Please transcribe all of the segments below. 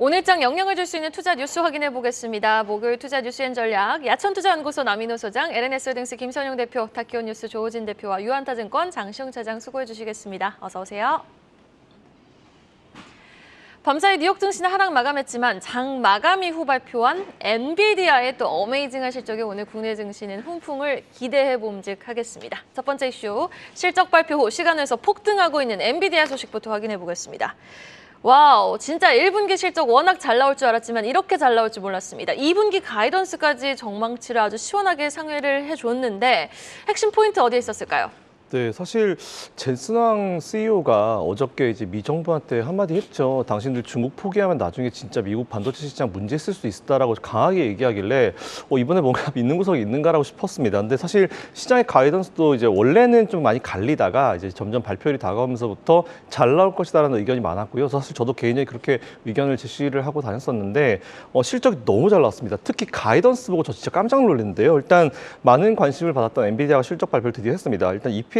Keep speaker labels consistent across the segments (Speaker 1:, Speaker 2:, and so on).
Speaker 1: 오늘장 영향을 줄 수 있는 투자 뉴스 확인해 보겠습니다. 목요일 투자 뉴스엔 전략, 야천투자연구소 남인호 소장, LNS홀딩스 김선용 대표, 다키온뉴스 조우진 대표와 유한타증권 장시영 차장 수고해 주시겠습니다. 어서 오세요. 밤사이 뉴욕 증시는 하락 마감했지만 장 마감 이후 발표한 엔비디아의 또 어메이징한 실적에 오늘 국내 증시는 훈풍을 기대해 봄직하겠습니다. 첫 번째 이슈, 실적 발표 후 시간에서 폭등하고 있는 엔비디아 소식부터 확인해 보겠습니다. 와우, 진짜 1분기 실적 워낙 잘 나올 줄 알았지만 이렇게 잘 나올 줄 몰랐습니다. 2분기 가이던스까지 전망치를 아주 시원하게 상회를 해줬는데 핵심 포인트 어디에 있었을까요?
Speaker 2: 네, 사실 젠슨 황 CEO가 어저께 이제 미 정부한테 한마디 했죠. 당신들 중국 포기하면 나중에 진짜 미국 반도체 시장 문제 있을 수 있다라고 강하게 얘기하길래 이번에 뭔가 믿는 구석이 있는가라고 싶었습니다. 근데 사실 시장의 가이던스도 이제 원래는 좀 많이 갈리다가 이제 점점 발표일이 다가오면서부터 잘 나올 것이다라는 의견이 많았고요. 사실 저도 개인적으로 그렇게 의견을 제시를 하고 다녔었는데 실적이 너무 잘 나왔습니다. 특히 가이던스 보고 저 진짜 깜짝 놀랐는데요. 일단 많은 관심을 받았던 엔비디아가 실적 발표를 드디어 했습니다. 일단 EPS와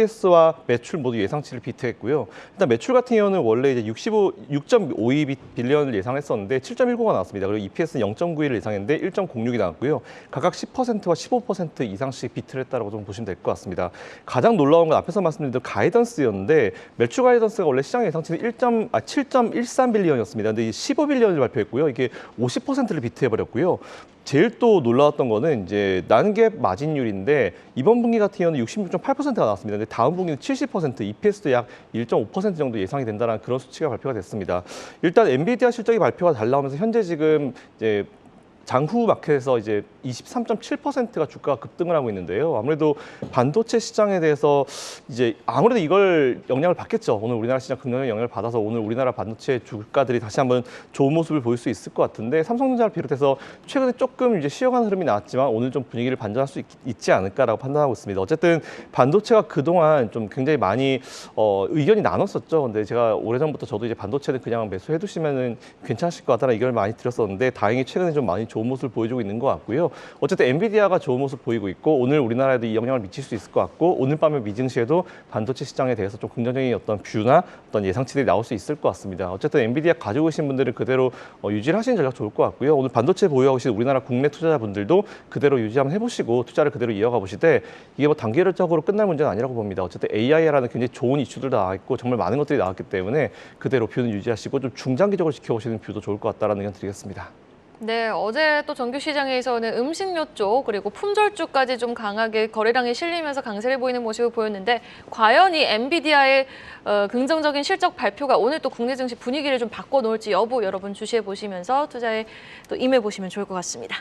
Speaker 2: 매출 모두 예상치를 비트했고요. 일단 매출 같은 경우는 원래 이제 6.52 빌리언을 예상했었는데 7.19가 나왔습니다. 그리고 EPS는 0.91을 예상했는데 1.06이 나왔고요. 각각 10%와 15% 이상씩 비트를 했다고 좀 보시면 될 것 같습니다. 가장 놀라운 건 앞에서 말씀드린 대로 가이던스였는데 매출 가이던스가 원래 시장 예상치는 7.13 빌리언이었습니다. 근데 15빌리언을 발표했고요. 이게 50%를 비트해버렸고요. 제일 또 놀라웠던 거는 이제 난갭 마진율인데 이번 분기 같은 경우는 66.8%가 나왔습니다. 근데 다음 분기는 70%, EPS도 약 1.5% 정도 예상이 된다는 그런 수치가 발표가 됐습니다. 일단 엔비디아 실적이 발표가 잘 나오면서 현재 지금 이제 장후 마켓에서 이제 23.7%가 주가가 급등을 하고 있는데요. 아무래도 반도체 시장에 대해서 이제 아무래도 이걸 영향을 받겠죠. 오늘 우리나라 시장 긍정적 영향을 받아서 오늘 우리나라 반도체 주가들이 다시 한번 좋은 모습을 보일 수 있을 것 같은데 삼성전자를 비롯해서 최근에 조금 이제 쉬어가는 흐름이 나왔지만 오늘 좀 분위기를 반전할 수 있지 않을까라고 판단하고 있습니다. 어쨌든 반도체가 그동안 좀 굉장히 많이 의견이 나눴었죠. 근데 제가 오래전부터 저도 이제 반도체는 그냥 매수해 두시면은 괜찮으실 것 같다는 의견을 많이 드렸었는데 다행히 최근에 좀 많이 좋은 모습을 보여주고 있는 것 같고요. 어쨌든 엔비디아가 좋은 모습 보이고 있고 오늘 우리나라에도 이 영향을 미칠 수 있을 것 같고 오늘 밤에 미증시에도 반도체 시장에 대해서 좀 긍정적인 어떤 뷰나 어떤 예상치들이 나올 수 있을 것 같습니다. 어쨌든 엔비디아 가지고 계신 분들은 그대로 유지를 하시는 전략 좋을 것 같고요. 오늘 반도체 보유하고 계신 우리나라 국내 투자자분들도 그대로 유지 한번 해보시고 투자를 그대로 이어가 보시되 이게 뭐 단계적으로 끝날 문제는 아니라고 봅니다. 어쨌든 AI라는 굉장히 좋은 이슈들도 나와 있고 정말 많은 것들이 나왔기 때문에 그대로 뷰는 유지하시고 좀 중장기적으로 지켜보시는 뷰도 좋을 것 같다는 의견 드리겠습니다.
Speaker 1: 네, 어제 또 정규 시장에서는 음식료 쪽 그리고 품절 쪽까지 좀 강하게 거래량이 실리면서 강세를 보이는 모습을 보였는데 과연 이 엔비디아의 긍정적인 실적 발표가 오늘 또 국내 증시 분위기를 좀 바꿔놓을지 여부 여러분 주시해 보시면서 투자에 또 임해 보시면 좋을 것 같습니다.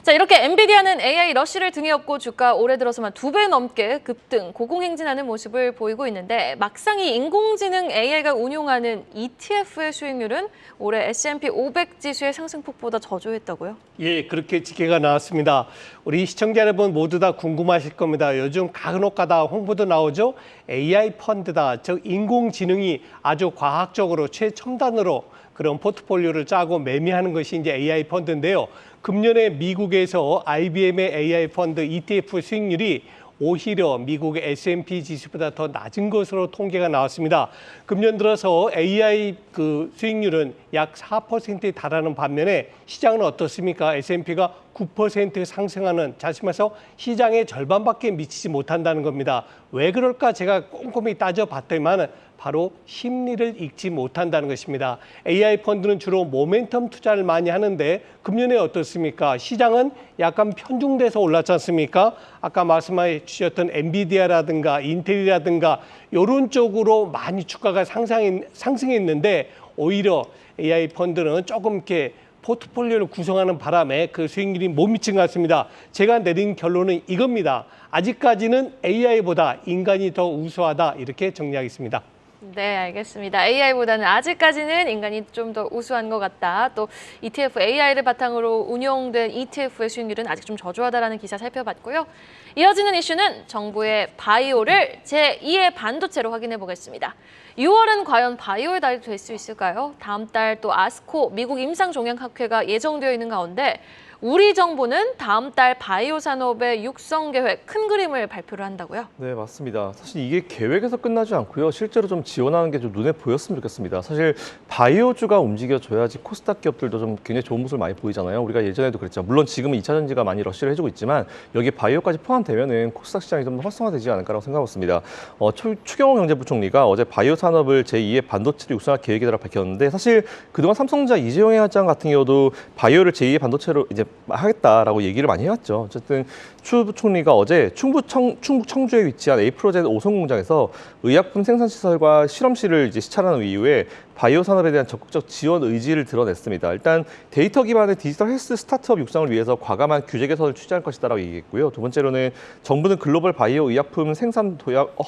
Speaker 1: 자, 이렇게 엔비디아는 AI 러쉬를 등에 업고 주가 올해 들어서만 2배 넘게 급등, 고공행진하는 모습을 보이고 있는데 막상 이 인공지능 AI가 운용하는 ETF의 수익률은 올해 S&P 500 지수의 상승폭보다 저조했다고요?
Speaker 3: 예, 그렇게 집계가 나왔습니다. 우리 시청자 여러분 모두 다 궁금하실 겁니다. 요즘 간혹가다 홍보도 나오죠. AI 펀드다, 즉 인공지능이 아주 과학적으로 최첨단으로 그런 포트폴리오를 짜고 매매하는 것이 이제 AI 펀드인데요. 금년에 미국에서 IBM의 AI 펀드 ETF 수익률이 오히려 미국의 S&P 지수보다 더 낮은 것으로 통계가 나왔습니다. 금년 들어서 AI 수익률은 약 4%에 달하는 반면에 시장은 어떻습니까? S&P가 9% 상승하는, 다시 말해서 시장의 절반밖에 미치지 못한다는 겁니다. 왜 그럴까 제가 꼼꼼히 따져봤더니만 바로 심리를 읽지 못한다는 것입니다. AI 펀드는 주로 모멘텀 투자를 많이 하는데 금년에 어떻습니까? 시장은 약간 편중돼서 올랐지 않습니까? 아까 말씀해 주셨던 엔비디아라든가 인텔이라든가 이런 쪽으로 많이 주가가 상승했는데 오히려 AI 펀드는 조금 이렇게 포트폴리오를 구성하는 바람에 그 수익률이 못 미친 것 같습니다. 제가 내린 결론은 이겁니다. 아직까지는 AI보다 인간이 더 우수하다, 이렇게 정리하겠습니다.
Speaker 1: 네, 알겠습니다. AI보다는 아직까지는 인간이 좀 더 우수한 것 같다. 또 ETF, AI를 바탕으로 운용된 ETF의 수익률은 아직 좀 저조하다라는 기사 살펴봤고요. 이어지는 이슈는 정부의 바이오를 제2의 반도체로 확인해 보겠습니다. 6월은 과연 바이오의 달이 될 수 있을까요? 다음 달 또 아스코 미국 임상종양학회가 예정되어 있는 가운데 우리 정부는 다음 달 바이오 산업의 육성 계획 큰 그림을 발표를 한다고요?
Speaker 2: 네, 맞습니다. 사실 이게 계획에서 끝나지 않고요. 실제로 좀 지원하는 게 좀 눈에 보였으면 좋겠습니다. 사실 바이오주가 움직여줘야지 코스닥 기업들도 좀 굉장히 좋은 모습을 많이 보이잖아요. 우리가 예전에도 그랬죠. 물론 지금은 2차 전지가 많이 러시를 해주고 있지만 여기에 바이오까지 포함되면은 코스닥 시장이 좀 더 활성화되지 않을까라고 생각하고 있습니다. 추경호 경제부총리가 어제 바이오 산업을 제2의 반도체로 육성할 계획이라고 밝혔는데 사실 그동안 삼성전자 이재용 회장 같은 경우도 바이오를 제2의 반도체로 이제 하겠다라고 얘기를 많이 해왔죠. 어쨌든 추 부총리가 어제 충북 청주에 위치한 에이프로젠 오송 공장에서 의약품 생산 시설과 실험실을 이제 시찰한 이후에 바이오 산업에 대한 적극적 지원 의지를 드러냈습니다. 일단 데이터 기반의 디지털 헬스 스타트업 육성을 위해서 과감한 규제 개선을 취재할 것이다라고 얘기했고요. 두 번째로는 정부는 글로벌 바이오 의약품 생산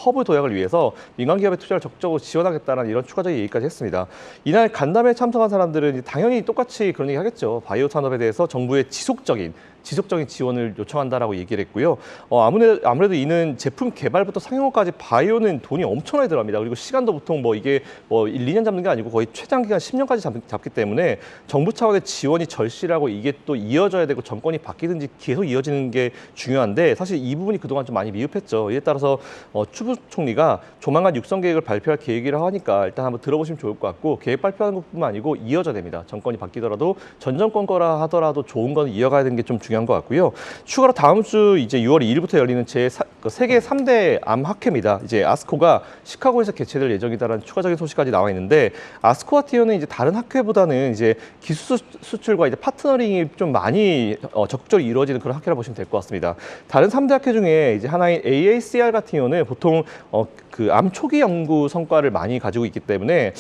Speaker 2: 허브 도약을 위해서 민간 기업의 투자를 적극적으로 지원하겠다는 이런 추가적인 얘기까지 했습니다. 이날 간담회에 참석한 사람들은 당연히 똑같이 그런 얘기 하겠죠. 바이오 산업에 대해서 정부의 지속적인 지원을 요청한다라고 얘기를 했고요. 아무래도 이는 제품 개발부터 상용화까지 바이오는 돈이 엄청나게 들어갑니다. 그리고 시간도 보통 이게 1, 2년 잡는 게 아니고 거의 최장기간 10년까지 잡기 때문에 정부 차원의 지원이 절실하고 이게 또 이어져야 되고 정권이 바뀌든지 계속 이어지는 게 중요한데 사실 이 부분이 그동안 좀 많이 미흡했죠. 이에 따라서 추 부총리가 조만간 육성 계획을 발표할 계획이라고 하니까 일단 한번 들어보시면 좋을 것 같고 계획 발표하는 것뿐만 아니고 이어져야 됩니다. 정권이 바뀌더라도 전 정권 거라 하더라도 좋은 건 이어가야 되는 게 좀 중요한 것 같고요. 추가로 다음 주 이제 6월 2일부터 열리는 세계 3대 암 학회입니다. 이제 아스코가 시카고에서 개최될 예정이다라는 추가적인 소식까지 나와 있는데 아스코 같은 경우는 이제 다른 학회보다는 이제 기술 수출과 이제 파트너링이 좀 많이 적극적으로 이루어지는 그런 학회라 보시면 될 것 같습니다. 다른 3대 학회 중에 이제 하나인 AACR 같은 경우는 보통 그 암 초기 연구 성과를 많이 가지고 있기 때문에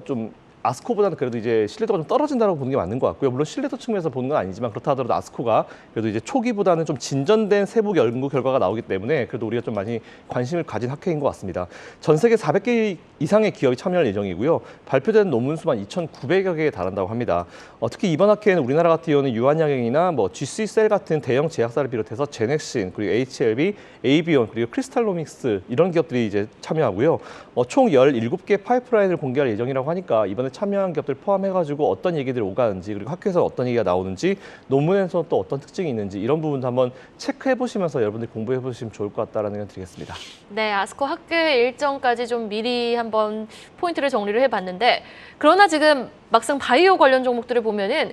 Speaker 2: 좀 아스코보다는 그래도 이제 신뢰도가 좀 떨어진다고 보는 게 맞는 것 같고요. 물론 신뢰도 측면에서 보는 건 아니지만 그렇다 하더라도 아스코가 그래도 이제 초기보다는 좀 진전된 세부 연구 결과가 나오기 때문에 그래도 우리가 좀 많이 관심을 가진 학회인 것 같습니다. 전 세계 400개 이상의 기업이 참여할 예정이고요. 발표된 논문 수만 2,900여 개에 달한다고 합니다. 특히 이번 학회에는 우리나라 같은 경우는 유한양행이나 GC셀 같은 대형 제약사를 비롯해서 제넥신, 그리고 HLB, 에이비온, 그리고 크리스탈로믹스 이런 기업들이 이제 참여하고요. 총 17개 파이프라인을 공개할 예정이라고 하니까 이번에 참여한 기업들 포함해가지고 어떤 얘기들이 오가는지 그리고 학회에서 어떤 얘기가 나오는지 논문에서 또 어떤 특징이 있는지 이런 부분도 한번 체크해 보시면서 여러분들이 공부해 보시면 좋을 것 같다라는 의견 드리겠습니다.
Speaker 1: 네, 아스코 학회 일정까지 좀 미리 한번 포인트를 정리를 해봤는데 그러나 지금 막상 바이오 관련 종목들을 보면은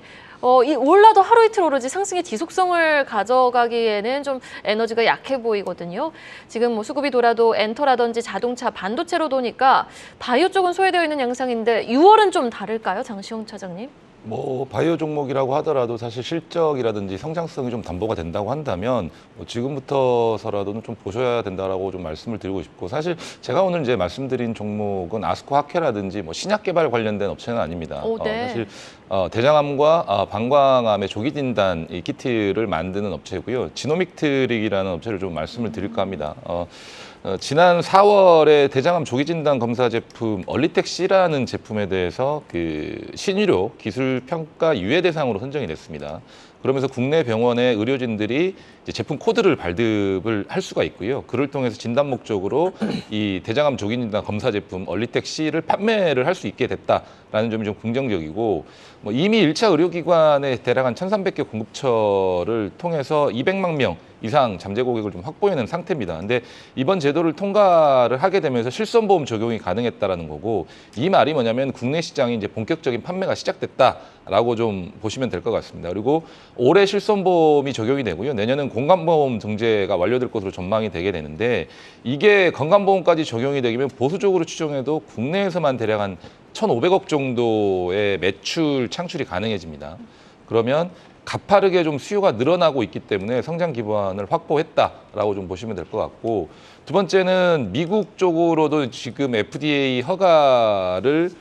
Speaker 1: 이 올라도 하루 이틀 오르지 상승의 지속성을 가져가기에는 좀 에너지가 약해 보이거든요. 지금 수급이 돌아도 엔터라든지 자동차, 반도체로 도니까 바이오 쪽은 소외되어 있는 양상인데 6월은 좀 다를까요, 장시영 차장님?
Speaker 4: 바이오 종목이라고 하더라도 사실 실적이라든지 성장성이 좀 담보가 된다고 한다면 지금부터서라도는 좀 보셔야 된다라고 좀 말씀을 드리고 싶고 사실 제가 오늘 이제 말씀드린 종목은 아스코 학회라든지 신약 개발 관련된 업체는 아닙니다.
Speaker 1: 네.
Speaker 4: 사실 대장암과 방광암의 조기 진단 이 키트를 만드는 업체고요. 지노믹트릭이라는 업체를 좀 말씀을 드릴까 합니다. 지난 4월에 대장암 조기 진단 검사 제품 얼리텍C라는 제품에 대해서 그 신의료 기술 평가 유예 대상으로 선정이 됐습니다. 그러면서 국내 병원의 의료진들이 이제 제품 코드를 발급을 할 수가 있고요. 그를 통해서 진단 목적으로 이 대장암 조기 진단 검사 제품 얼리텍C를 판매를 할 수 있게 됐다라는 점이 좀 긍정적이고 이미 1차 의료기관에 대략 한 1,300개 공급처를 통해서 200만 명 이상 잠재 고객을 좀 확보해낸 상태입니다. 근데 이번 제도를 통과를 하게 되면서 실손보험 적용이 가능했다라는 거고 이 말이 뭐냐면 국내 시장이 이제 본격적인 판매가 시작됐다라고 좀 보시면 될 것 같습니다. 그리고 올해 실손보험이 적용이 되고요. 내년은 건강보험 정제가 완료될 것으로 전망이 되게 되는데 이게 건강보험까지 적용이 되면 보수적으로 추정해도 국내에서만 대략 한 1,500억 정도의 매출 창출이 가능해집니다. 그러면 가파르게 좀 수요가 늘어나고 있기 때문에 성장 기반을 확보했다라고 좀 보시면 될 것 같고 두 번째는 미국 쪽으로도 지금 FDA 허가를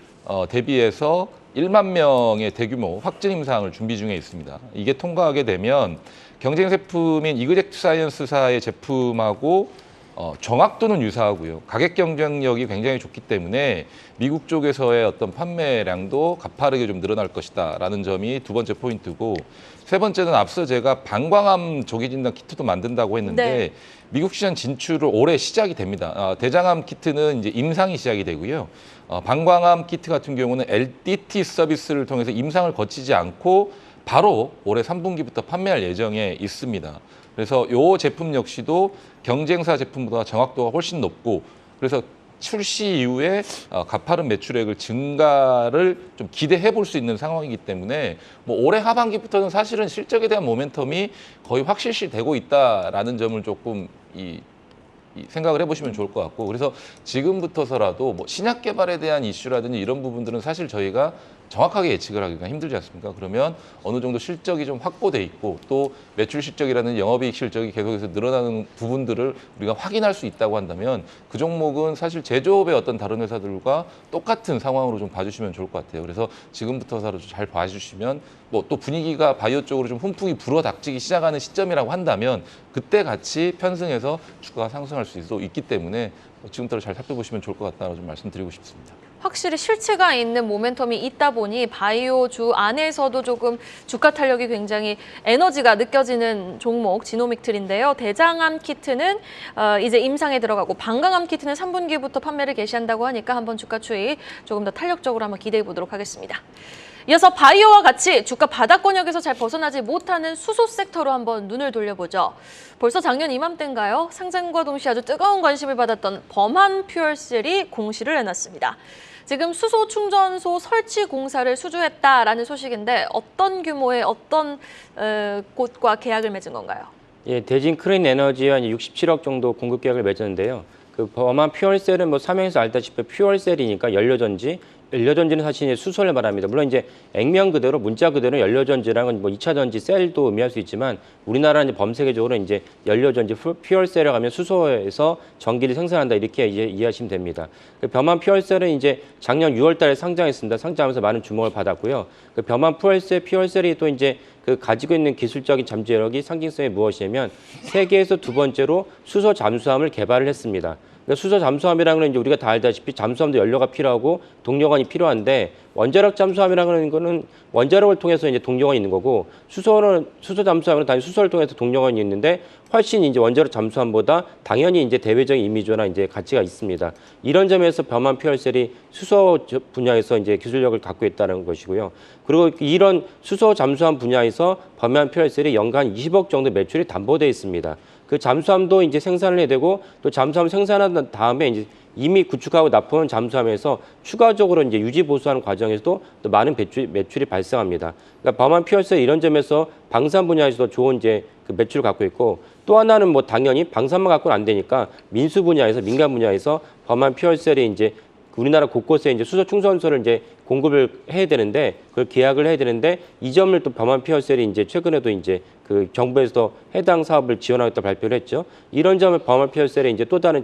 Speaker 4: 대비해서 1만 명의 대규모 확진 임상을 준비 중에 있습니다. 이게 통과하게 되면 경쟁 제품인 이그젝트 사이언스사의 제품하고 정확도는 유사하고요. 가격 경쟁력이 굉장히 좋기 때문에 미국 쪽에서의 어떤 판매량도 가파르게 좀 늘어날 것이다라는 점이 두 번째 포인트고 세 번째는 앞서 제가 방광암 조기 진단 키트도 만든다고 했는데
Speaker 1: 네.
Speaker 4: 미국 시장 진출을 올해 시작이 됩니다. 대장암 키트는 이제 임상이 시작이 되고요. 방광암 키트 같은 경우는 LDT 서비스를 통해서 임상을 거치지 않고 바로 올해 3분기부터 판매할 예정에 있습니다. 그래서 이 제품 역시도 경쟁사 제품보다 정확도가 훨씬 높고 그래서 출시 이후에 가파른 매출액을 증가를 좀 기대해 볼 수 있는 상황이기 때문에 뭐 올해 하반기부터는 사실은 실적에 대한 모멘텀이 거의 확실시되고 있다라는 점을 조금 이 생각을 해보시면 좋을 것 같고 그래서 지금부터서라도 뭐 신약 개발에 대한 이슈라든지 이런 부분들은 사실 저희가 정확하게 예측을 하기가 힘들지 않습니까? 그러면 어느 정도 실적이 좀 확보돼 있고 또 매출 실적이라는 영업이익 실적이 계속해서 늘어나는 부분들을 우리가 확인할 수 있다고 한다면 그 종목은 사실 제조업의 어떤 다른 회사들과 똑같은 상황으로 좀 봐주시면 좋을 것 같아요. 그래서 지금부터서라도 잘 봐주시면 뭐 또 분위기가 바이오 쪽으로 좀 훈풍이 불어닥치기 시작하는 시점이라고 한다면 그때 같이 편승해서 주가가 상승할 수도 있기 때문에 지금부터 잘 살펴보시면 좋을 것 같다고 좀 말씀드리고 싶습니다.
Speaker 1: 확실히 실체가 있는 모멘텀이 있다 보니 바이오주 안에서도 조금 주가 탄력이 굉장히 에너지가 느껴지는 종목 지노믹틀인데요. 대장암 키트는 이제 임상에 들어가고 방광암 키트는 3분기부터 판매를 개시한다고 하니까 한번 주가 추이 조금 더 탄력적으로 한번 기대해 보도록 하겠습니다. 이어서 바이오와 같이 주가 바닥권역에서 잘 벗어나지 못하는 수소 섹터로 한번 눈을 돌려보죠. 벌써 작년 이맘때인가요? 상장과 동시에 아주 뜨거운 관심을 받았던 범한 퓨얼셀이 공시를 해놨습니다. 지금 수소 충전소 설치 공사를 수주했다라는 소식인데 어떤 규모의 어떤 곳과 계약을 맺은 건가요?
Speaker 5: 예, 대진 크린 에너지와 67억 정도 공급 계약을 맺었는데요. 그 범한 퓨얼셀은 뭐 사명에서 알다시피 퓨얼셀이니까 연료전지는 사실 이제 수소를 말합니다. 물론 이제 액면 그대로 문자 그대로 연료전지랑은 뭐 2차 전지 셀도 의미할 수 있지만 우리나라는 이제 범세계적으로 이제 연료전지 퓨얼셀이라고 하면 수소에서 전기를 생산한다 이렇게 이제 이해하시면 됩니다. 그 범한 퓨얼셀은 이제 작년 6월달에 상장했습니다. 상장하면서 많은 주목을 받았고요. 그 범한 퓨얼셀이 또 이제 그 가지고 있는 기술적인 잠재력이 상징성이 무엇이냐면 세계에서 두 번째로 수소 잠수함을 개발을 했습니다. 그러니까 수소 잠수함이라는 건 이제 우리가 다 알다시피 잠수함도 연료가 필요하고 동력원이 필요한데 원자력 잠수함이라는 거는 원자력을 통해서 이제 동력원이 있는 거고 수소 잠수함은 단지 수소를 통해서 동력원이 있는데 훨씬 이제 원자력 잠수함보다 당연히 이제 대외적인 이미지나 이제 가치가 있습니다. 이런 점에서 범한 퓨얼셀이 수소 분야에서 이제 기술력을 갖고 있다는 것이고요. 그리고 이런 수소 잠수함 분야에서 범한 퓨얼셀이 연간 20억 정도 매출이 담보되어 있습니다. 그 잠수함도 이제 생산을 해야 되고 또 잠수함 생산한 다음에 이제 이미 구축하고 납품한 잠수함에서 추가적으로 이제 유지 보수하는 과정에서도 또 많은 매출이 발생합니다. 그러니까 범한 퓨얼셀 이런 점에서 방산 분야에서도 좋은 이제 그 매출을 갖고 있고 또 하나는 뭐 당연히 방산만 갖고는 안 되니까 민수 분야에서 민간 분야에서 범한 퓨얼셀이 이제 우리나라 곳곳에 이제 수소 충전소를 이제 공급을 해야 되는데 그걸 계약을 해야 되는데 이 점을 또 범한 퓨얼셀이 이제 최근에도 이제 그 정부에서 해당 사업을 지원하겠다 발표를 했죠. 이런 점을 범한 퓨얼셀의 이제 또 다른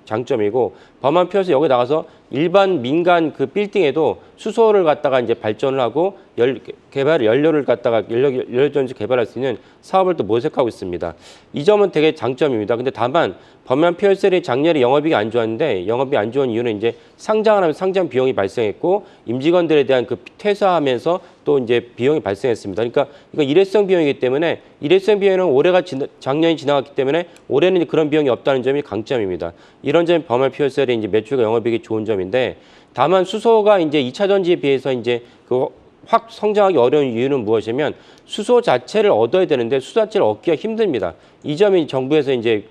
Speaker 5: 장점이고 범한 퓨얼셀 여기 나가서 일반 민간 그 빌딩에도 수소를 갖다가 이제 발전을 하고 연료를 갖다가 연료전지 개발할 수 있는 사업을 또 모색하고 있습니다. 이 점은 되게 장점입니다. 근데 다만 범한 퓨얼셀이 작년에 영업이익이 안 좋았는데 영업이익이 안 좋은 이유는 이제 상장을 하면 상장 비용이 발생했고 임직원들에 대한 그 퇴사하면서 또 이제 비용이 발생했습니다. 그러니까 이거 일회성 비용이기 때문에 일회성 비용은 작년이 지나갔기 때문에 올해는 그런 비용이 없다는 점이 강점입니다. 이런 점이 범한 퓨얼셀의 이제 매출과 영업이익이 좋은 점인데 다만 수소가 이제 2차 전지에 비해서 이제 그 확 성장하기 어려운 이유는 무엇이냐면 수소 자체를 얻어야 되는데 수소 자체를 얻기가 힘듭니다. 이 점이 정부에서 이제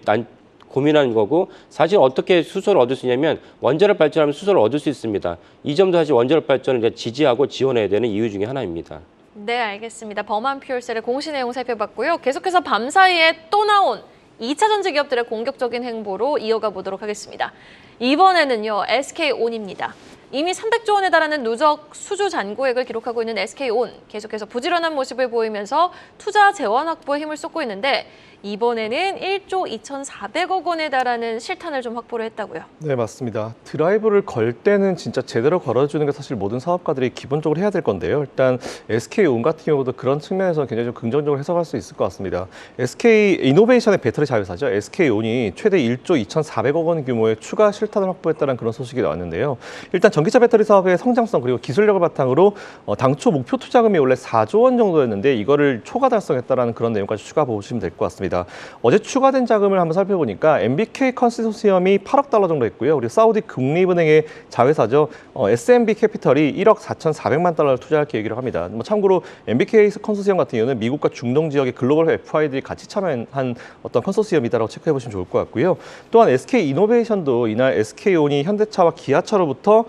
Speaker 5: 고민하는 거고 사실 어떻게 수소를 얻을 수 있냐면 원자력 발전하면 수소를 얻을 수 있습니다. 이 점도 사실 원자력 발전을 지지하고 지원해야 되는 이유 중에 하나입니다.
Speaker 1: 네, 알겠습니다. 범한 퓨얼셀의 공시 내용 살펴봤고요. 계속해서 밤사이에 또 나온 2차 전지 기업들의 공격적인 행보로 이어가 보도록 하겠습니다. 이번에는요, SK온입니다. 이미 300조 원에 달하는 누적 수주 잔고액을 기록하고 있는 SK온 계속해서 부지런한 모습을 보이면서 투자 재원 확보에 힘을 쏟고 있는데 이번에는 1조 2,400억 원에 달하는 실탄을 좀 확보를 했다고요.
Speaker 2: 네, 맞습니다. 드라이브를 걸 때는 진짜 제대로 걸어주는 게 사실 모든 사업가들이 기본적으로 해야 될 건데요. 일단 SK온 같은 경우도 그런 측면에서 굉장히 좀 긍정적으로 해석할 수 있을 것 같습니다. SK 이노베이션의 배터리 자회사죠. SK온이 최대 1조 2,400억 원 규모의 추가 실탄을 확보했다는 그런 소식이 나왔는데요. 일단 전기차 배터리 사업의 성장성 그리고 기술력을 바탕으로 당초 목표 투자금이 원래 4조 원 정도였는데 이거를 초과 달성했다라는 그런 내용까지 추가 보시면 될 것 같습니다. 어제 추가된 자금을 한번 살펴보니까 MBK 컨소시엄이 8억 달러 정도 했고요. 그리고 사우디 국립은행의 자회사죠. SMB 캐피털이 1억 4,400만 달러를 투자할 계획이라고 합니다. 참고로 MBK 컨소시엄 같은 경우는 미국과 중동 지역의 글로벌 FI들이 같이 참여한 어떤 컨소시엄이다라고 체크해 보시면 좋을 것 같고요. 또한 SK 이노베이션도 이날 SK온이 현대차와 기아차로부터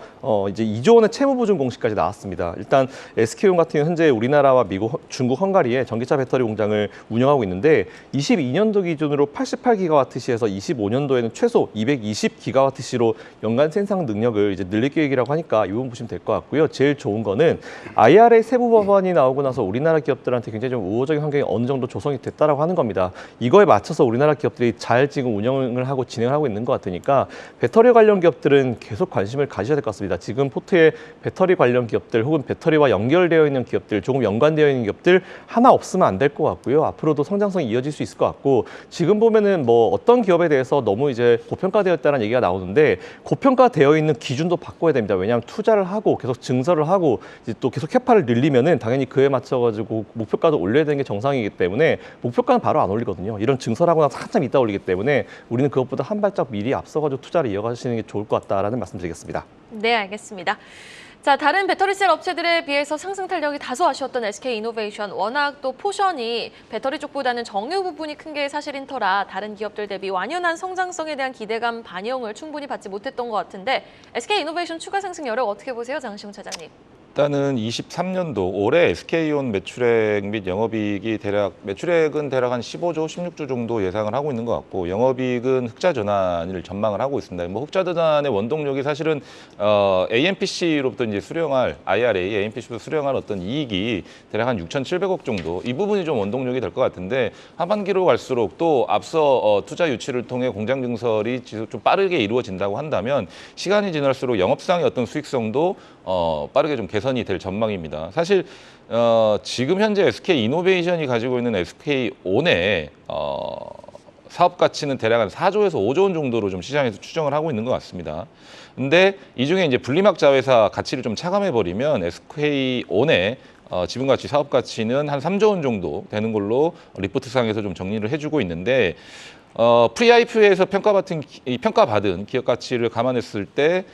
Speaker 2: 이제 2조 원의 채무 보증 공시까지 나왔습니다. 일단 SK온 같은 경우 현재 우리나라와 미국, 중국, 헝가리에 전기차 배터리 공장을 운영하고 있는데 22년도 기준으로 88기가와트시에서 25년도에는 최소 220기가와트시로 연간 생산 능력을 이제 늘릴 계획이라고 하니까 이 부분 보시면 될 것 같고요. 제일 좋은 거는 IRA 세부 법안이 나오고 나서 우리나라 기업들한테 굉장히 좀 우호적인 환경이 어느 정도 조성이 됐다라고 하는 겁니다. 이거에 맞춰서 우리나라 기업들이 잘 지금 운영을 하고 진행을 하고 있는 것 같으니까 배터리 관련 기업들은 계속 관심을 가셔야 될 것 같습니다. 지금 포트에 배터리 관련 기업들 혹은 배터리와 연결되어 있는 기업들, 조금 연관되어 있는 기업들 하나 없으면 안 될 것 같고요. 앞으로도 성장성이 이어질 수 있을 것 같고 지금 보면은 뭐 어떤 기업에 대해서 너무 이제 고평가되어 있다는 얘기가 나오는데 고평가되어 있는 기준도 바꿔야 됩니다. 왜냐하면 투자를 하고 계속 증설을 하고 이제 또 계속 캐파를 늘리면은 당연히 그에 맞춰가지고 목표가도 올려야 되는 게 정상이기 때문에 목표가는 바로 안 올리거든요. 이런 증설하고 나서 한참 있다 올리기 때문에 우리는 그것보다 한 발짝 미리 앞서가지고 투자를 이어가시는 게 좋을 것 같다라는 말씀드리겠습니다.
Speaker 1: 네, 알겠습니다. 자, 다른 배터리셀 업체들에 비해서 상승 탄력이 다소 아쉬웠던 SK 이노베이션. 워낙 또 포션이 배터리 쪽보다는 정유 부분이 큰 게 사실인 터라 다른 기업들 대비 완연한 성장성에 대한 기대감 반영을 충분히 받지 못했던 것 같은데 SK 이노베이션 추가 상승 여력 어떻게 보세요, 장시훈 차장님?
Speaker 4: 일단은 23년도 올해 SK온 매출액 및 영업이익이 매출액은 대략 한 15조, 16조 정도 예상을 하고 있는 것 같고 영업이익은 흑자 전환을 전망을 하고 있습니다. 뭐 흑자 전환의 원동력이 사실은 AMPC로부터 이제 수령할 IRA, AMPC로부터 수령할 어떤 이익이 대략 한 6,700억 정도 이 부분이 좀 원동력이 될 것 같은데 하반기로 갈수록 또 앞서 투자 유치를 통해 공장 증설이 좀 빠르게 이루어진다고 한다면 시간이 지날수록 영업상의 어떤 수익성도 빠르게 좀 개선이 될 전망입니다. 사실 지금 현재 SK 이노베이션이 가지고 있는 SK온의 사업 가치는 대략 한 4조에서 5조 원 정도로 좀 시장에서 추정을 하고 있는 것 같습니다. 근데 이 중에 이제 분리막 자회사 가치를 좀 차감해 버리면 SK온의 지분 가치, 사업 가치는 한 3조 원 정도 되는 걸로 리포트상에서 좀 정리를 해주고 있는데 프리-IPO에서 평가받은 기업 가치를 감안했을 때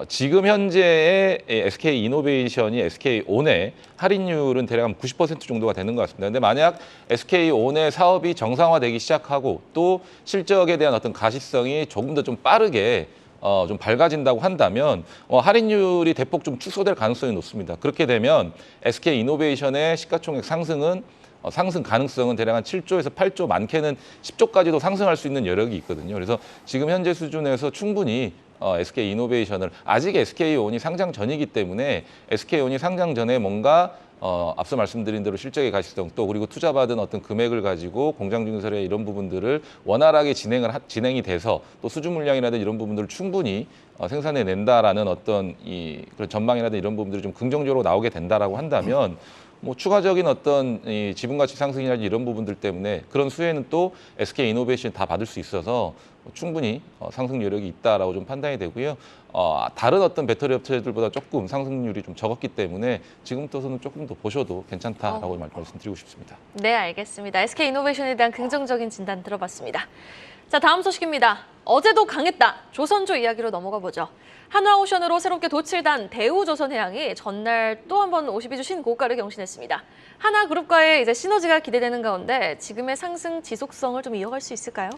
Speaker 4: 지금 현재의 SK 이노베이션이 SK온의 할인율은 대략 한 90% 정도가 되는 것 같습니다. 근데 만약 SK온의 사업이 정상화되기 시작하고 또 실적에 대한 어떤 가시성이 조금 더 좀 빠르게 좀 밝아진다고 한다면 할인율이 대폭 좀 축소될 가능성이 높습니다. 그렇게 되면 SK 이노베이션의 시가총액 상승은 상승 가능성은 대략 한 7조에서 8조, 많게는 10조까지도 상승할 수 있는 여력이 있거든요. 그래서 지금 현재 수준에서 충분히 SK 이노베이션을 아직 SK온이 상장 전이기 때문에 SK온이 상장 전에 뭔가 앞서 말씀드린 대로 실적의 가시성 또 그리고 투자받은 어떤 금액을 가지고 공장 증설의 이런 부분들을 원활하게 진행이 돼서 또 수주 물량이라든지 이런 부분들을 충분히 생산해 낸다라는 어떤 그런 전망이라든지 이런 부분들이 좀 긍정적으로 나오게 된다라고 한다면 뭐 추가적인 어떤 이 지분 가치 상승이라든지 이런 부분들 때문에 그런 수혜는 또 SK 이노베이션이 다 받을 수 있어서 충분히 상승 여력이 있다라고 좀 판단이 되고요. 다른 어떤 배터리 업체들보다 조금 상승률이 좀 적었기 때문에 지금부터는 조금 더 보셔도 괜찮다라고 말씀드리고 싶습니다.
Speaker 1: 네, 알겠습니다. SK 이노베이션에 대한 긍정적인 진단 들어봤습니다. 자, 다음 소식입니다. 어제도 강했다. 조선주 이야기로 넘어가 보죠. 한화오션으로 새롭게 도출단 대우조선해양이 전날 또 한 번 52주 신고가를 경신했습니다. 하나그룹과의 이제 시너지가 기대되는 가운데 지금의 상승 지속성을 좀 이어갈 수 있을까요?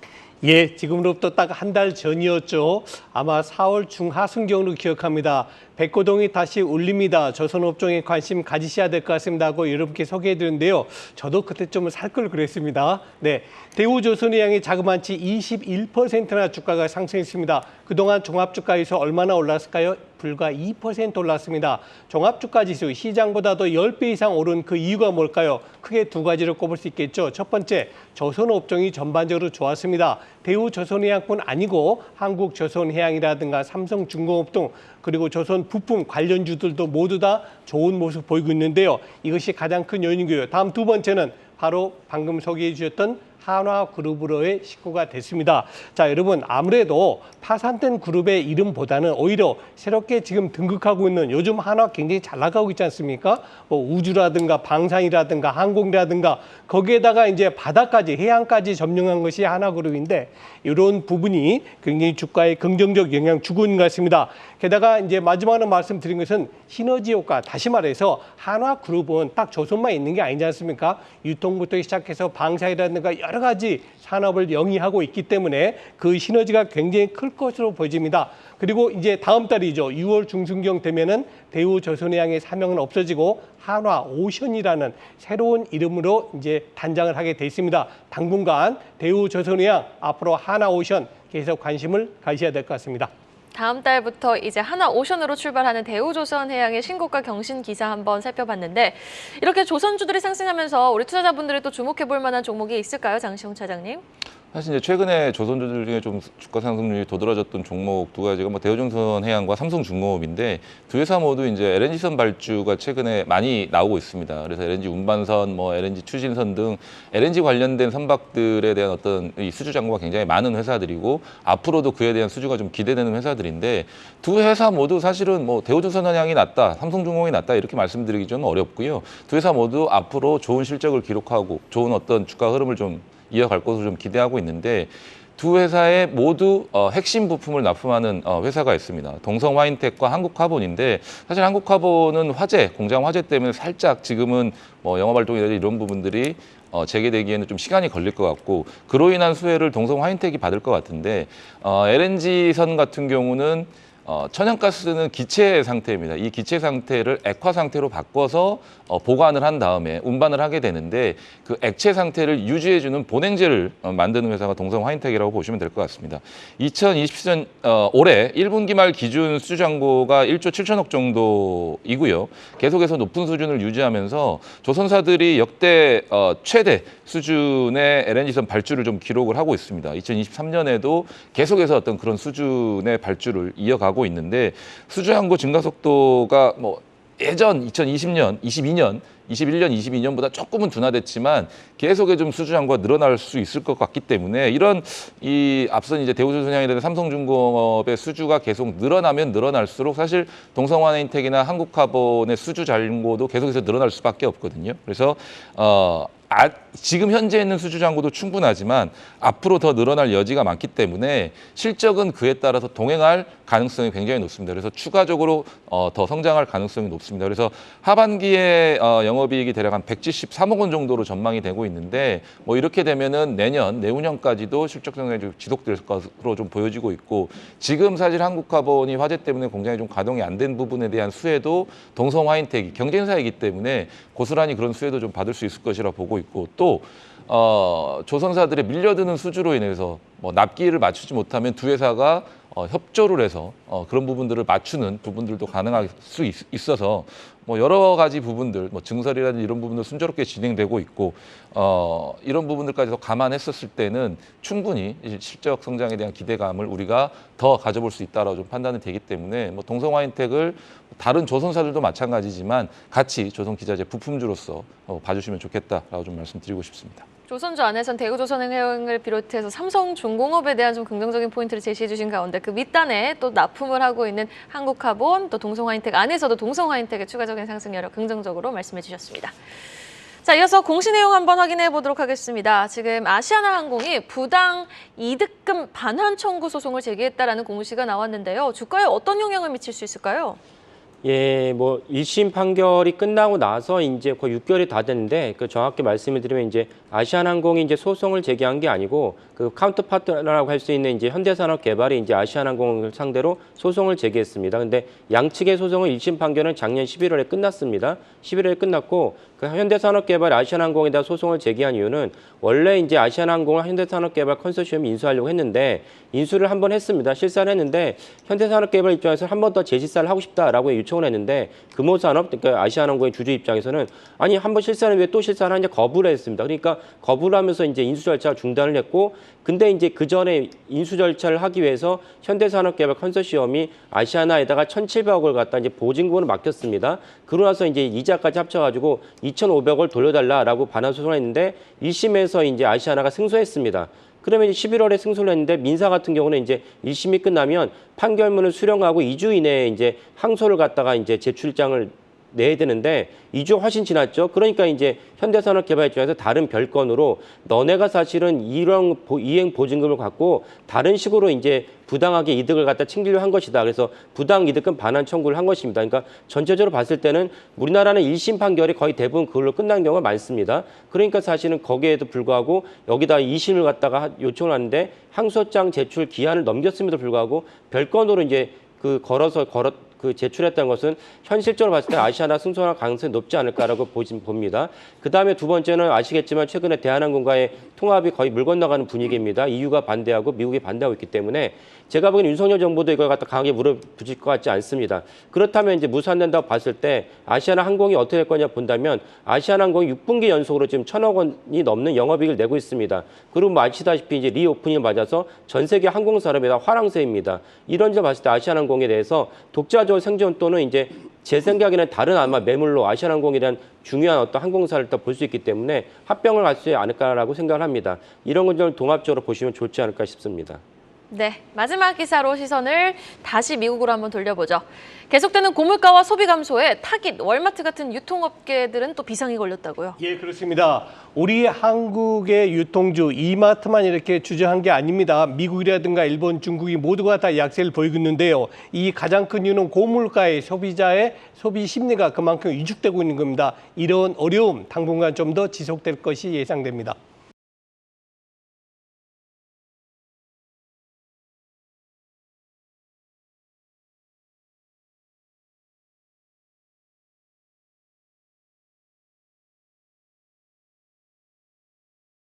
Speaker 3: 예, 지금으로부터 딱 한 달 전이었죠. 아마 4월 중하순경으로 기억합니다. 백고동이 다시 울립니다. 조선업종에 관심 가지셔야 될 것 같습니다 하고 여러분께 소개해드렸는데요. 저도 그때 좀 살 걸 그랬습니다. 네, 대우조선해양이 자그마치 21%나 주가가 상승했습니다. 그동안 종합주가에서 얼마나 올랐을까요? 불과 2% 올랐습니다. 종합주가지수 시장보다도 10배 이상 오른 그 이유가 뭘까요? 크게 두 가지를 꼽을 수 있겠죠. 첫 번째, 조선업종이 전반적으로 좋았습니다. 대우조선해양뿐 아니고 한국조선해양이라든가 삼성중공업 등 그리고 조선 부품 관련주들도 모두 다 좋은 모습 보이고 있는데요. 이것이 가장 큰 요인이고요. 다음 두 번째는 바로 방금 소개해 주셨던 한화그룹으로의 식구가 됐습니다. 자, 여러분 아무래도 파산된 그룹의 이름보다는 오히려 새롭게 새롭게 지금 등극하고 있는 요즘 한화 굉장히 잘 나가고 있지 않습니까? 뭐 우주라든가 방산이라든가 항공이라든가 거기에다가 이제 바다까지 해양까지 점령한 것이 하나그룹인데 이런 부분이 굉장히 주가에 긍정적 영향 주고 있는 것 같습니다. 게다가 이제 마지막으로 말씀드린 것은 시너지 효과, 다시 말해서 한화그룹은 딱 조선만 있는 게 아니지 않습니까? 유통부터 시작해서 방산이라든가 여러 가지 산업을 영위하고 있기 때문에 그 시너지가 굉장히 클 것으로 보여집니다. 그리고 이제 다음 달이죠. 6월 중순경 되면은 대우조선해양의 사명은 없어지고 한화오션이라는 새로운 이름으로 이제 단장을 하게 돼 있습니다. 당분간 대우조선해양 앞으로 한화오션 계속 관심을 가셔야 될 것 같습니다.
Speaker 1: 다음 달부터 이제 한화오션으로 출발하는 대우조선해양의 신고가 경신 기사 한번 살펴봤는데 이렇게 조선주들이 상승하면서 우리 투자자분들이 또 주목해 볼 만한 종목이 있을까요, 장시홍 차장님?
Speaker 4: 사실 이제 최근에 조선주들 중에 좀 주가 상승률이 도드라졌던 종목 두 가지가 뭐 대우조선해양과 삼성중공업인데 두 회사 모두 이제 LNG선 발주가 최근에 많이 나오고 있습니다. 그래서 LNG 운반선, 뭐 LNG 추진선 등 LNG 관련된 선박들에 대한 어떤 이 수주 잔고가 굉장히 많은 회사들이고 앞으로도 그에 대한 수주가 좀 기대되는 회사들인데 두 회사 모두 사실은 뭐 대우조선해양이 낫다, 삼성중공업이 낫다 이렇게 말씀드리기 좀 어렵고요. 두 회사 모두 앞으로 좋은 실적을 기록하고 좋은 어떤 주가 흐름을 좀 이어갈 것으로 좀 기대하고 있는데 두 회사에 모두 핵심 부품을 납품하는 회사가 있습니다. 동성화인텍과 한국카본인데 사실 한국카본은 화재, 공장 화재 때문에 살짝 지금은 뭐 영업활동이라든지 이런 부분들이 재개되기에는 좀 시간이 걸릴 것 같고 그로 인한 수혜를 동성화인텍이 받을 것 같은데 LNG선 같은 경우는 천연가스는 기체 상태입니다. 이 기체 상태를 액화 상태로 바꿔서 보관을 한 다음에 운반을 하게 되는데 그 액체 상태를 유지해주는 보냉제를 만드는 회사가 동성화인텍이라고 보시면 될 것 같습니다. 2020년 올해 1분기 말 기준 수주 잔고가 1조 7천억 정도이고요. 계속해서 높은 수준을 유지하면서 조선사들이 역대 최대 수준의 LNG선 발주를 좀 기록을 하고 있습니다. 2023년에도 계속해서 어떤 그런 수준의 발주를 이어가고 있는데 수주 잔고 증가 속도가 뭐 예전 2020년, 22년, 21년, 22년보다 조금은 둔화됐지만 계속해 좀 수주 잔고가 늘어날 수 있을 것 같기 때문에 이런 이 앞선 이제 대우조선해양이라든 삼성중공업의 수주가 계속 늘어나면 늘어날수록 사실 동성화인텍이나 한국카본의 수주 잔고도 계속해서 늘어날 수밖에 없거든요. 그래서 지금 현재 있는 수주 잔고도 충분하지만 앞으로 더 늘어날 여지가 많기 때문에 실적은 그에 따라서 동행할 가능성이 굉장히 높습니다. 그래서 추가적으로 더 성장할 가능성이 높습니다. 그래서 하반기에 영업이익이 대략 한 173억 원 정도로 전망이 되고 있는데 뭐 이렇게 되면은 내년, 내후년까지도 실적 성장이 좀 지속될 것으로 좀 보여지고 있고 지금 사실 한국카본이 화재 때문에 공장이 좀 가동이 안 된 부분에 대한 수혜도 동성화인텍이 경쟁사이기 때문에 고스란히 그런 수혜도 좀 받을 수 있을 것이라 보고 있고 또 조선사들의 밀려드는 수주로 인해서 뭐 납기를 맞추지 못하면 두 회사가 협조를 해서 그런 부분들을 맞추는 부분들도 가능할 수 있어서 뭐 여러 가지 부분들, 뭐 증설이라든지 이런 부분들 순조롭게 진행되고 있고 이런 부분들까지도 감안했었을 때는 충분히 실적 성장에 대한 기대감을 우리가 더 가져볼 수 있다라고 좀 판단이 되기 때문에 뭐 동성화인텍을 다른 조선사들도 마찬가지지만 같이 조선기자재 부품주로서 봐주시면 좋겠다라고 좀 말씀드리고 싶습니다.
Speaker 1: 조선주 안에선 대우조선해양을 비롯해서 삼성중공업에 대한 좀 긍정적인 포인트를 제시해 주신 가운데 그 밑단에 또 납품을 하고 있는 한국카본, 또 동성화인텍 안에서도 동성화인텍의 추가적인 상승 여력 긍정적으로 말씀해 주셨습니다. 자, 이어서 공시 내용 한번 확인해 보도록 하겠습니다. 지금 아시아나항공이 부당 이득금 반환 청구 소송을 제기했다라는 공시가 나왔는데요. 주가에 어떤 영향을 미칠 수 있을까요?
Speaker 5: 예, 뭐 1심 판결이 끝나고 나서 이제 거의 6개월이 다 됐는데 그 정확히 말씀을 드리면 이제 아시아나항공이 이제 소송을 제기한 게 아니고 그 카운터파트너라고 할 수 있는 이제 현대산업개발이 이제 아시아나항공을 상대로 소송을 제기했습니다. 근데 양측의 소송은 1심 판결은 작년 11월에 끝났습니다. 11월에 끝났고 그 현대산업개발 아시아나항공에 대한 소송을 제기한 이유는 원래 이제 아시아나항공을 현대산업개발 컨소시엄이 인수하려고 했는데 인수를 한번 했습니다. 실사를 했는데 현대산업개발 입장에서 한 번 더 재실사를 하고 싶다라고 요청을 했는데 금호산업, 그러니까 아시아나항공의 주주 입장에서는 아니 한 번 실사는 왜 또 실사를 하냐 거부를 했습니다. 그러니까 거부를 하면서 이제 인수 절차를 중단을 했고 근데 이제 그 전에 인수 절차를 하기 위해서 현대산업개발 컨소시엄이 아시아나에다가 1,700억을 갖다 이제 보증금을 맡겼습니다. 그러고 나서 이제 이자까지 합쳐가지고 2,500억을 돌려달라라고 반환 소송을 했는데 1심에서 이제 아시아나가 승소했습니다. 그러면 이제 11월에 승소를 했는데 민사 같은 경우는 이제 1심이 끝나면 판결문을 수령하고 2주 이내에 이제 항소를 갖다가 이제 제출장을 내야 되는데 2주 훨씬 지났죠. 그러니까 이제 현대산업개발 입장에서 다른 별건으로 너네가 사실은 이런 이행 보증금을 갖고 다른 식으로 이제 부당하게 이득을 갖다 챙기려 한 것이다. 그래서 부당 이득금 반환 청구를 한 것입니다. 그러니까 전체적으로 봤을 때는 우리나라는 1심 판결이 거의 대부분 그걸로 끝난 경우가 많습니다. 그러니까 사실은 거기에도 불구하고 여기다 2심을 갖다가 요청을 하는데 항소장 제출 기한을 넘겼음에도 불구하고 별건으로 이제 그 제출했다는 것은 현실적으로 봤을 때 아시아나 승소할 가능성이 높지 않을까라고 봅니다. 그 다음에 두 번째는 아시겠지만 최근에 대한항공과의 통합이 거의 물 건너가는 분위기입니다. EU가 반대하고 미국이 반대하고 있기 때문에 제가 보기엔 윤석열 정부도 이걸 갖다 강하게 물어붙일 것 같지 않습니다. 그렇다면 이제 무산된다고 봤을 때 아시아나 항공이 어떻게 될 거냐 본다면 아시아나 항공이 6분기 연속으로 지금 1,000억 원이 넘는 영업이익을 내고 있습니다. 그리고 뭐 아시다시피 이제 리오프닝을 맞아서 전 세계 항공 산업에 다 화랑세입니다. 이런 점 봤을 때 아시아나 항공에 대해서 독자적 생존 또는 이제 제 생각에는 다른 아마 매물로 아시아나항공이라는 중요한 어떤 항공사를 볼 수 있기 때문에 합병을 할 수 있지 않을까라고 생각을 합니다. 이런 건 좀 종합적으로 보시면 좋지 않을까 싶습니다.
Speaker 1: 네, 마지막 기사로 시선을 다시 미국으로 한번 돌려보죠. 계속되는 고물가와 소비 감소에 타깃, 월마트 같은 유통업계들은 또 비상이 걸렸다고요.
Speaker 3: 예, 그렇습니다. 우리 한국의 유통주 이마트만 이렇게 주저한 게 아닙니다. 미국이라든가 일본, 중국이 모두가 다 약세를 보이고 있는데요. 이 가장 큰 이유는 고물가의 소비자의 소비 심리가 그만큼 위축되고 있는 겁니다. 이런 어려움 당분간 좀 더 지속될 것이 예상됩니다.